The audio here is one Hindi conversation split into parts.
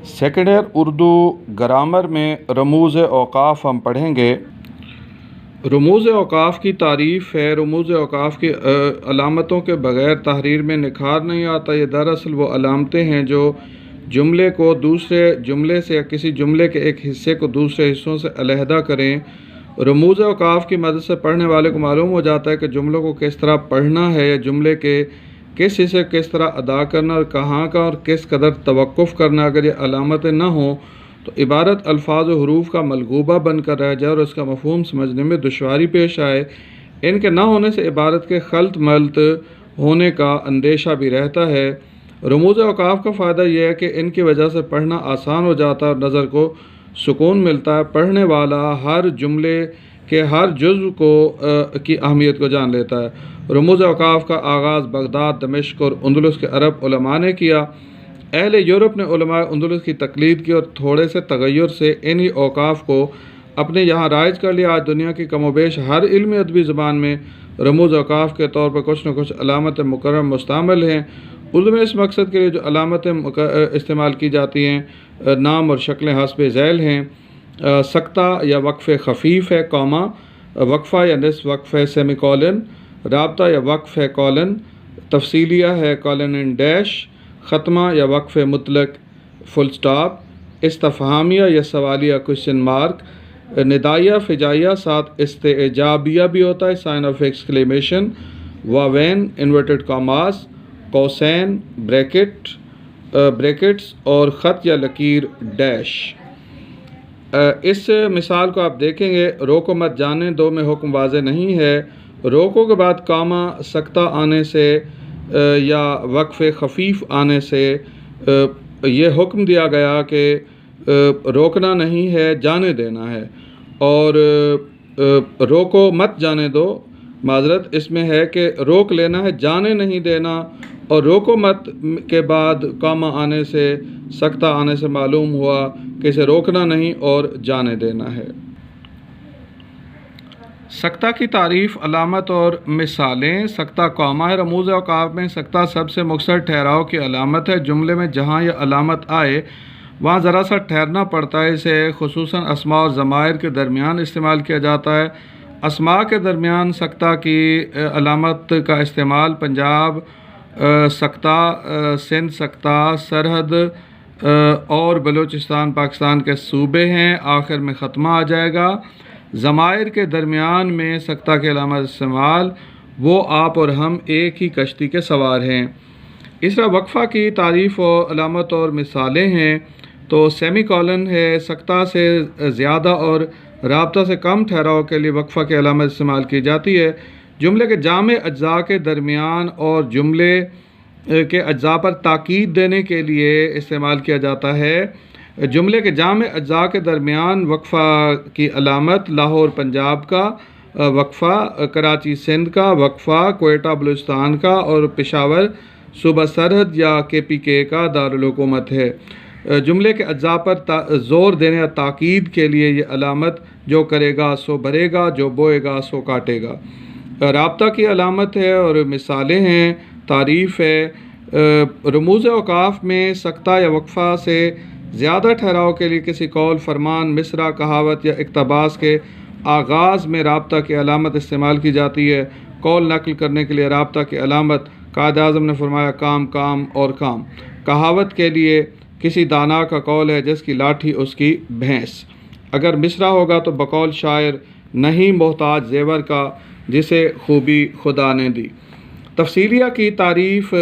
सेकेंड ईयर उर्दू ग्रामर में रमूज़ औक़ाफ़ हम पढ़ेंगे। रमूज़ औक़ाफ़ की तारीफ़ है। रमूज़ औक़ाफ़ की अलामतों के बग़ैर तहरीर में निखार नहीं आता। ये दरअसल वो अलामतें हैं जो जुमले को दूसरे जुमले से या किसी जुमले के एक हिस्से को दूसरे हिस्सों से अलहदा करें। रमूज़ औक़ाफ़ की मदद से पढ़ने वाले को मालूम हो जाता है कि जुमलों को किस तरह पढ़ना है या जुमले के किस हिस्से किस तरह अदा करना और कहाँ का और किस कदर तवक्कुफ़ करना। अगर ये अलामतें ना हों तो इबारत अल्फाज और हरूफ का मलगूबा बनकर रह जाए और उसका मफ़हूम समझने में दुश्वारी पेश आए। इनके ना होने से इबारत के खल्त मल्त होने का अंदेशा भी रहता है। रमूज़ औक़ाफ़ का फ़ायदा यह है कि इनकी वजह से पढ़ना आसान हो जाता है और नज़र को सुकून मिलता है। पढ़ने वाला हर जुमले के हर जुज़्व को की अहमियत को जान लेता है। रमूज़ औक़ाफ़ का आगाज़ बगदाद, दमिश्क और अंदलुस के अरब उलमा ने किया। अहले यूरोप ने उलमाए अंदलुस की तक़लीद की और थोड़े से तग़य्युर से इन्हीं औक़ाफ़ को अपने यहाँ राइज कर लिया। आज दुनिया की कमोबेश हर इल्मी अदबी ज़बान में रमूज़ औक़ाफ़ के तौर पर कुछ न कुछ अलामत मुकर्रम मुस्तअमल हैं। उर्दू में इस मकसद के लिए जो अलामतें इस्तेमाल की जाती हैं नाम और शक्लें हस्ब ज़ैल हैं। सक्ता या वक्फ़ खफ़ीफ़ है, कॉमा, वक्फ़ा या निस्फ़ वक्फ़ है, सेमी कॉलन, राब्ता या वक्फ़ है, कॉलन, तफसीलिया है, कॉलन एंड डैश, ख़त्मा या वक्फ़ मुतलक, फुल स्टॉप, इस्तफ़हामिया या सवालिया क्वेश्चन मार्क, निदाइया फ़िजाइया साथ इस्तेजाबिया भी होता है, साइन ऑफ एक्सक्लेमेशन, वावेन इन्वर्टेड कॉमास, कौसैन ब्रैकेट्स और ख़त या लकीर डैश। इस मिसाल को आप देखेंगे, रोको मत जाने दो में हुक्म वाज़े नहीं है। रोको के बाद कामा सक्ता आने से या वक्फ़ खफ़ीफ़ आने से ये हुक्म दिया गया कि रोकना नहीं है, जाने देना है। और रोको मत जाने दो, माज़रत इसमें है कि रोक लेना है, जाने नहीं देना। और रोको मत के बाद कामा आने से, सक्ता आने से मालूम हुआ कि इसे रोकना नहीं और जाने देना है। सक्ता की तारीफ़, अलामत और मिसालें। सक्ता कॉमा है। रमूज़ औक़ाफ़ में सक्ता सबसे मुख्तसर ठहराव की अलामत है। जुमले में जहाँ यह अलामत आए वहाँ ज़रा सा ठहरना पड़ता है। इसे खुसूसन अस्मा और ज़मायर के दरमियान इस्तेमाल किया जाता है। अस्मा के दरमियान सक्ता की अलामत का इस्तेमाल पंजाब सक्ता, सिंध सक्ता, सरहद और बलूचिस्तान पाकिस्तान के सूबे हैं। आखिर में ख़त्मा आ जाएगा। ज़मायर के दरमियान में सक्ता के अलामत इस्तेमाल, वो आप और हम एक ही कश्ती के सवार हैं। इस तरह वक्फ़ा की तारीफ़ और अलामत और मिसालें हैं तो सेमी कॉलन है। सक्ता से ज़्यादा और राब्ता से कम ठहराव के लिए वक्फ़ा की अलामत इस्तेमाल की जाती है। जुमले के जामे अज्ज़ा के दरमियान और जुमले के अज्ज़ा पर ताकीद देने के लिए इस्तेमाल किया जाता है। जुमले के जामे अज्ज़ा के दरमियान वक्फ़ा की अलामत लाहौर पंजाब का वक्फ़ा, कराची सिंध का वक्फ़ा, कोयटा बलूचिस्तान का और पेशावर सूबा सरहद या KPK का दारुल हुकूमत है। जुमले के अज्ज़ा पर ज़ोर देने या ताकीद के लिए ये अलामत जो करेगा सो भरेगा, जो बोएगा सो काटेगा। राब्ता की अलामत है और मिसालें हैं, तारीफ़ है। रमूज़ औक़ाफ़ में सक्ता या वक्फ़ा से ज़्यादा ठहराव के लिए किसी कौल, फरमान, मिसरा, कहावत या इक़्तिबास के आगाज़ में राब्ता की अलामत इस्तेमाल की जाती है। कौल नकल करने के लिए राब्ता की अलामत, कायद-ए-आज़म ने फरमाया काम काम और काम। कहावत के लिए किसी दाना का कौल है जिसकी लाठी उसकी भैंस। अगर मिसरा होगा तो बकौल शायर, नहीं मोहताज ज़ेवर का जिसे खूबी खुदा ने दी। तफसीलिया की तारीफ़,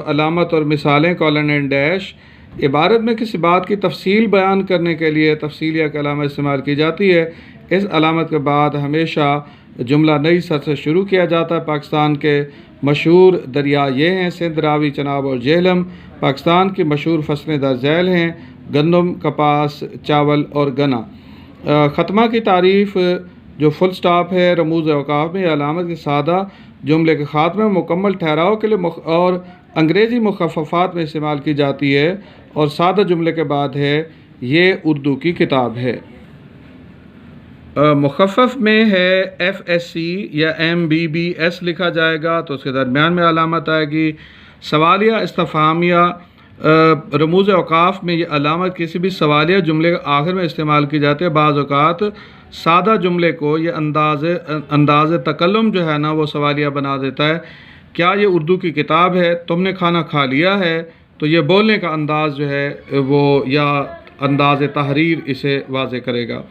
अलामत और मिसालें, कॉलन एंड डैश। इबारत में किसी बात की तफसील बयान करने के लिए तफसीलिया की अलामत इस्तेमाल की जाती है। इस अलामत के बाद हमेशा जुमला नई सर से शुरू किया जाता है। पाकिस्तान के मशहूर दरिया ये हैं, सिंध, रावी, चनाब और झेलम। पाकिस्तान की मशहूर फसलें दर झैल हैं, गंदम, कपास, चावल और गन्ना। ख़त्मा की तारीफ़ जो फुल स्टॉप है। रमूज़ औक़ाफ़ में अलामत के सादा जुमले के ख़ात्मे मुकम्मल ठहराव के लिए और अंग्रेज़ी मुख़फ़्फ़फ़ात में इस्तेमाल की जाती है और सादा जुमले के बाद है। ये उर्दू की किताब है। मुख़फ़्फ़फ़ में है FSC या MBBS लिखा जाएगा तो उसके दरमियान में अलामत आएगी। सवालिया, इस्तफ़हामिया रमूज़ औक़ाफ़ में ये अलामत किसी भी सवालिया जुमले के आखिर में इस्तेमाल की जाती है। बाज़ औक़ात सादा जुमले को ये अंदाज़ तकल्लुम जो है ना वो सवालिया बना देता है। क्या ये उर्दू की किताब है? तुमने खाना खा लिया है? तो ये बोलने का अंदाज़ जो है वो या अंदाज़ तहरीर इसे वाज़े करेगा।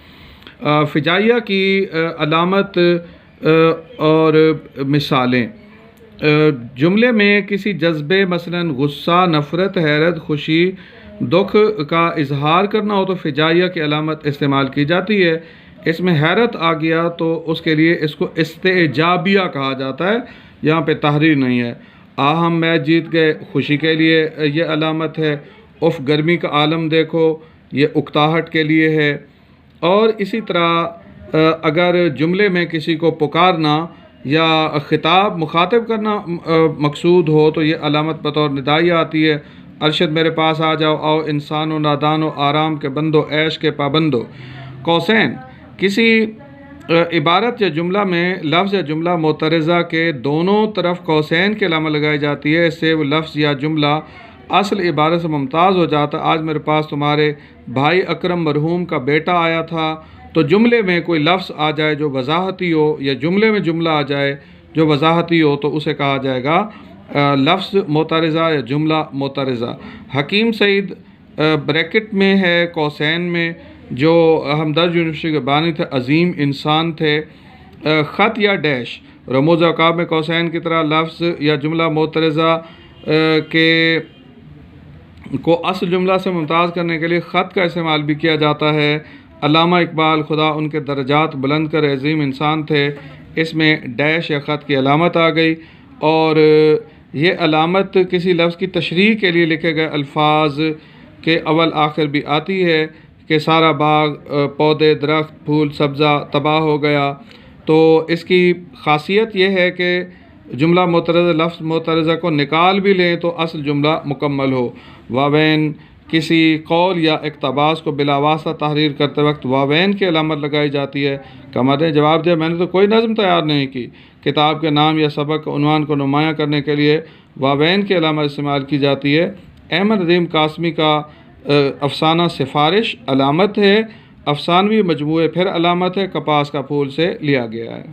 फ़िजाइया की अलामत और मिसालें। जुमले में किसी जज्बे मसलन गुस्सा, नफ़रत, हैरत, खुशी, दुख का इजहार करना हो तो फ़िजाइया की अलामत इस्तेमाल की जाती है। इसमें हैरत आ गया तो उसके लिए इसको इस्तेजाबिया कहा जाता है, यहाँ पे तहरीर नहीं है। हम मैच जीत गए, खुशी के लिए ये अलामत है। उफ़ गर्मी का आलम देखो, ये उकताहट के लिए है। और इसी तरह अगर जुमले में किसी को पुकारना या ख़िताब मुखातिब करना मकसूद हो तो ये अलामत बतौर निदाइया आती है। अरशद मेरे पास आ जाओ, आओ इंसानो नादानो, आराम के बंदो, ऐश के पाबंदो। कौसैन किसी इबारत या जुमला में लफ्ज़ या जुमला मोतरज़ा के दोनों तरफ कौसैन की अलामत लगाई जाती है। इससे वो लफ्ज़ या जुमला असल इबारत से मुमताज़ हो जाता है। आज मेरे पास तुम्हारे भाई अकरम मरहूम का बेटा आया था। तो जुमले में कोई लफ्ज़ आ जाए जो वजाहती हो या जुमले में जुमला आ जाए जो वजाहती हो तो उसे कहा जाएगा लफ्ज़ मोतरज़ा या जुमला मोतरज़ा। हकीम सईद ब्रैकेट में है कौसैन में, जो हमदर्द यूनिवर्सिटी के बानी थे, अजीम इंसान थे। ख़त या डैश रमूज़ औक़ाफ़ में कौसैन की तरह लफ्ज़ या जुमला मोतरज़ा के को असल जुमला से मुमताज़ करने के लिए ख़त का इस्तेमाल भी किया जाता है। अल्लामा इकबाल खुदा उनके दर्जात बुलंद कर अजीम इंसान थे, इसमें डैश या ख़त की अलामत आ गई। और ये अलामत किसी लफ्ज़ की तशरीह के लिए लिखे गए अल्फाज के अव्वल आखिर भी आती है कि सारा बाग, पौधे, दरख्त, फूल, सब्ज़ा तबाह हो गया। तो इसकी ख़ासियत यह है कि जुमला मोतरज़ा लफ्ज़ मोतरज़ा को निकाल भी लें तो असल जुमला मुकम्मल हो। वावैन किसी कौल या इक़्तिबास को बिलावास्ता तहरीर करते वक्त वावैन की अलामत लगाई जाती है। कमर ने जवाब दिया, मैंने तो कोई नज़म तैयार नहीं की। किताब के नाम या सबक उन्वान को नुमायाँ करने के लिए वावैन की अलामत इस्तेमाल की जाती है। अहमद नदीम कासमी का अफसाना सिफारिश अलामत है। अफसानवी मजमूए फिर अलामत है, कपास का फूल से लिया गया है।